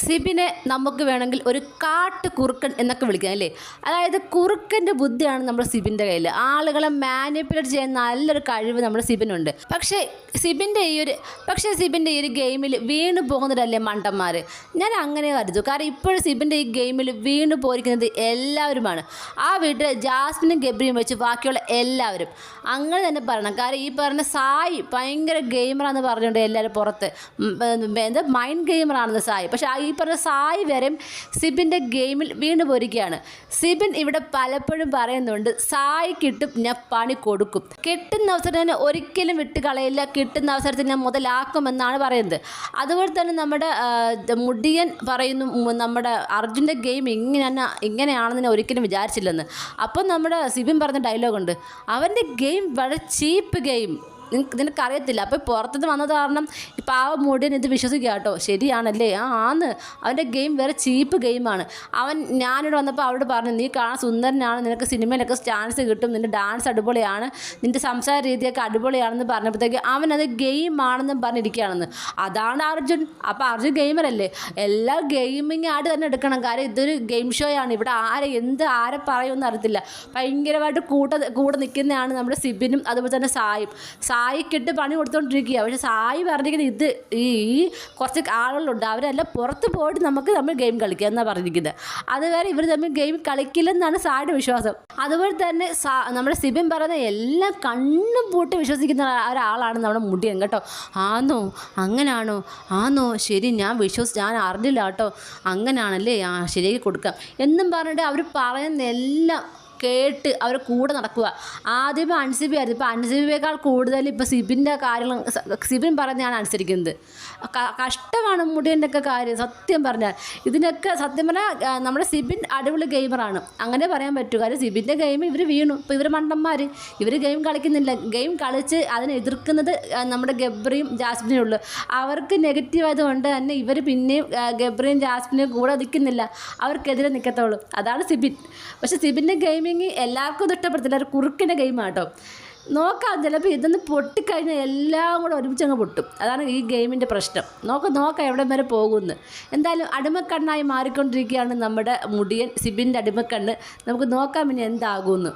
സിബിനെ നമുക്ക് വേണമെങ്കിൽ ഒരു കാട്ട് കുറുക്കൻ എന്നൊക്കെ വിളിക്കാം അല്ലേ. അതായത് കുറുക്കൻ്റെ ബുദ്ധിയാണ് നമ്മുടെ സിബിൻ്റെ കയ്യിൽ. ആളുകളെ മാനിപ്പുലേറ്റ് ചെയ്യാൻ നല്ലൊരു കഴിവ് നമ്മുടെ സിബിനുണ്ട്. പക്ഷേ സിബിൻ്റെ ഈ ഒരു ഗെയിമിൽ വീണു പോകുന്നതല്ലേ മണ്ടന്മാർ. ഞാൻ അങ്ങനെ കരുതു. കാരണം ഇപ്പോഴും സിബിൻ്റെ ഈ ഗെയിമിൽ വീണു പോയിരിക്കുന്നത് എല്ലാവരുമാണ്. ആ വീട്ടിൽ ജാസ്മിനും ഗബ്രിയും വെച്ച് ബാക്കിയുള്ള എല്ലാവരും അങ്ങനെ തന്നെ പറയണം. കാരണം ഈ പറഞ്ഞ സായി ഭയങ്കര ഗെയിമറാണെന്ന് പറഞ്ഞുകൊണ്ട് എല്ലാവരും പുറത്ത് മൈൻഡ് ഗെയിമറാണെന്ന് സായി. പക്ഷേ ഈ പറഞ്ഞ സായി വരെയും സിബിൻ്റെ ഗെയിമിൽ വീണ് പോയിരിക്കുകയാണ്. സിബിൻ ഇവിടെ പലപ്പോഴും പറയുന്നുണ്ട് സായി കിട്ടും, ഞാൻ പണി കൊടുക്കും, കിട്ടുന്ന അവസരം തന്നെ ഒരിക്കലും വിട്ട് കളയില്ല, കിട്ടുന്ന അവസരത്തിൽ ഞാൻ മുതലാക്കുമെന്നാണ് പറയുന്നത്. അതുപോലെ തന്നെ നമ്മുടെ മുടിയൻ പറയുന്നു നമ്മുടെ അർജുൻ്റെ ഗെയിം ഇങ്ങനെയാണെന്ന് ഞാൻ ഒരിക്കലും വിചാരിച്ചില്ലെന്ന്. അപ്പോൾ നമ്മുടെ സിബിൻ പറഞ്ഞ ഡയലോഗുണ്ട്, അവൻ്റെ ഗെയിം വളരെ ചീപ്പ് ഗെയിം, നിനക്കറിയത്തില്ല. അപ്പോൾ പുറത്തുനിന്ന് വന്നത് കാരണം ഇപ്പോൾ ആ മുടിയൻ ഇത് വിശ്വസിക്കുക കേട്ടോ, ശരിയാണല്ലേ, ആന്ന് അവൻ്റെ ഗെയിം വേറെ ചീപ്പ് ഗെയിമാണ്. ഞാനിവിടെ വന്നപ്പോൾ അവിടെ പറഞ്ഞു, നീ കാണാൻ സുന്ദരനാണ്, നിനക്ക് സിനിമയിലൊക്കെ ചാൻസ് കിട്ടും, നിൻ്റെ ഡാൻസ് അടിപൊളിയാണ്, നിൻ്റെ സംസാര രീതിയൊക്കെ അടിപൊളിയാണെന്ന് പറഞ്ഞപ്പോഴത്തേക്ക് അവനത് ഗെയിമാണെന്നും പറഞ്ഞിരിക്കുകയാണെന്ന്. അതാണ് അർജുൻ. അപ്പോൾ അർജുൻ ഗെയിമറല്ലേ. എല്ലാ ഗെയിമിങ് ആയിട്ട് തന്നെ എടുക്കണം. കാര്യം ഇതൊരു ഗെയിം ഷോയാണ്. ഇവിടെ ആരെ പറയുമെന്ന് അറിയത്തില്ല. ഭയങ്കരമായിട്ട് കൂടെ നിൽക്കുന്നതാണ് നമ്മുടെ സിബിനും അതുപോലെ തന്നെ സായിക്കിട്ട് പണി കൊടുത്തുകൊണ്ടിരിക്കുക. പക്ഷേ സായി പറഞ്ഞിരിക്കുന്നത് ഇത് ഈ കുറച്ച് ആളുകളുണ്ട്, അവരെല്ലാം പുറത്ത് പോയിട്ട് നമ്മൾ ഗെയിം കളിക്കുക എന്നാണ് പറഞ്ഞിരിക്കുന്നത്. അതുവരെ ഇവർ തമ്മിൽ ഗെയിം കളിക്കില്ലെന്നാണ് സായിയുടെ വിശ്വാസം. അതുപോലെ തന്നെ നമ്മുടെ സിബിൻ പറയുന്ന എല്ലാം കണ്ണും പൂട്ടി വിശ്വസിക്കുന്ന ഒരാളാണ് നമ്മുടെ മുടിയൻ കേട്ടോ. ആന്നോ, അങ്ങനാണോ, ആന്നോ, ശരി, ഞാൻ അറിഞ്ഞില്ല കേട്ടോ, അങ്ങനാണല്ലേ, ശരിയാക്കി കൊടുക്കാം എന്നും പറഞ്ഞിട്ട് അവർ പറയുന്ന എല്ലാം കേട്ട് അവർ കൂടെ നടക്കുക. ആദ്യമേ അൻസിബി ആയിരുന്നു, ഇപ്പോൾ അൻസിബിയേക്കാൾ കൂടുതൽ ഇപ്പോൾ സിബിൻ്റെ കാര്യങ്ങൾ സിബിൻ പറഞ്ഞാണ് അനുസരിക്കുന്നത്. കഷ്ടമാണ് മുടിയൻ്റെ ഒക്കെ കാര്യം സത്യം പറഞ്ഞാൽ. ഇതിനൊക്കെ സത്യം പറഞ്ഞാൽ നമ്മുടെ സിബിൻ അടിപൊളി ഗെയിമറാണ്, അങ്ങനെ പറയാൻ പറ്റൂ. കാര്യം സിബിൻ്റെ ഗെയിം ഇവർ വീണു. ഇപ്പോൾ ഇവർ മണ്ടന്മാർ, ഇവർ ഗെയിം കളിക്കുന്നില്ല. ഗെയിം കളിച്ച് അതിനെ എതിർക്കുന്നത് നമ്മുടെ ഗബ്രിയും ജാസ്മിനും ഉള്ളു. അവർക്ക് നെഗറ്റീവ് ആയതുകൊണ്ട് തന്നെ ഇവർ പിന്നെയും ഗബ്രിയും ജാസ്മിനും കൂടെ നിൽക്കുന്നില്ല, അവർക്കെതിരെ നിൽക്കത്തുള്ളൂ. അതാണ് സിബിൻ. പക്ഷേ സിബിൻ്റെ ഗെയിമിങ് എല്ലാവർക്കും ഇത് ഇഷ്ടപ്പെടത്തില്ല. ഒരു കുറുക്കിൻ്റെ ഗെയിമാട്ടോ. നോക്കാം, ചിലപ്പോൾ ഇതൊന്ന് പൊട്ടിക്കഴിഞ്ഞാൽ എല്ലാം കൂടെ ഒരുമിച്ച് അങ്ങ് പൊട്ടും. അതാണ് ഈ ഗെയിമിൻ്റെ പ്രശ്നം. നോക്കാം എവിടെ വരെ പോകുമെന്ന്. എന്തായാലും അടിമക്കണ്ണായി മാറിക്കൊണ്ടിരിക്കുകയാണ് നമ്മുടെ മുടിയൻ, സിബിൻ്റെ അടിമക്കണ്ണ്. നമുക്ക് നോക്കാം ഇനി എന്താകുമെന്ന്.